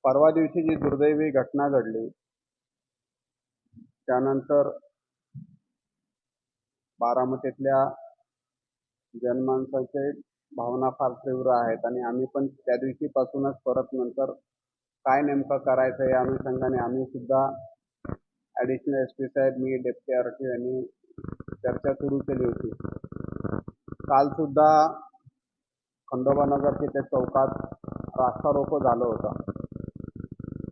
परवा दिवशी जी दुर्दैवी घटना घडली त्यानंतर बारामतीतल्या जनमानसाचे भावना फार तीव्र आहेत आणि आम्ही पण त्या दिवशीपासूनच परत नंतर काय नेमकं करायचं या अनुषंगाने आम्ही सुद्धा ॲडिशनल एस पी साहेब, मी, डेप्टी आरटी यांनी चर्चा सुरू केली होती. काल सुद्धा खंडोबानगर तिथे चौकात रास्ता रोको झालं होतं.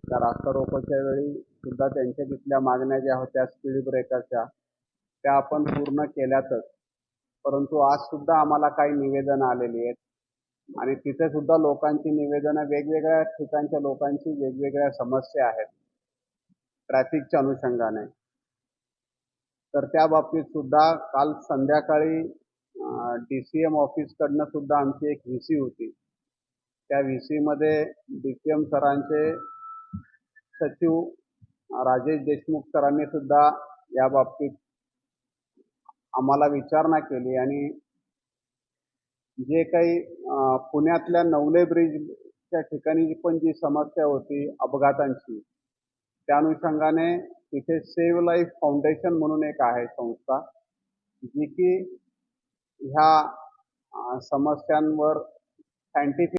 त्या रास्ता रोकोच्या वेळी सुद्धा त्यांच्या तिथल्या मागण्या ज्या होत्या स्पीड ब्रेकरच्या त्या आपण पूर्ण केल्यातच, परंतु आज सुद्धा आम्हाला काही निवेदनं आलेली आहेत आणि तिथे सुद्धा लोकांची निवेदनं वेगवेगळ्या ठिकाणच्या लोकांची वेगवेगळ्या समस्या आहेत ट्रॅफिकच्या अनुषंगाने. तर त्या बाबतीत सुद्धा काल संध्याकाळी DCM ऑफिसकडनं सुद्धा आमची एक VC होती. त्या VC मध्ये DCM सरांचे सचिव राजेश देशमुख सरांनी सुद्धा या बाबतीत आम्हाला विचारणा केली आणि जे काही पुण्यातल्या नवले ब्रिजच्या ठिकाणी पण जी समस्या होती अपघातांची, त्या अनुषंगाने तिथे सेव्ह लाईफ फाउंडेशन म्हणून एक आहे संस्था, जी की ह्या समस्यांवर सायंटिफिक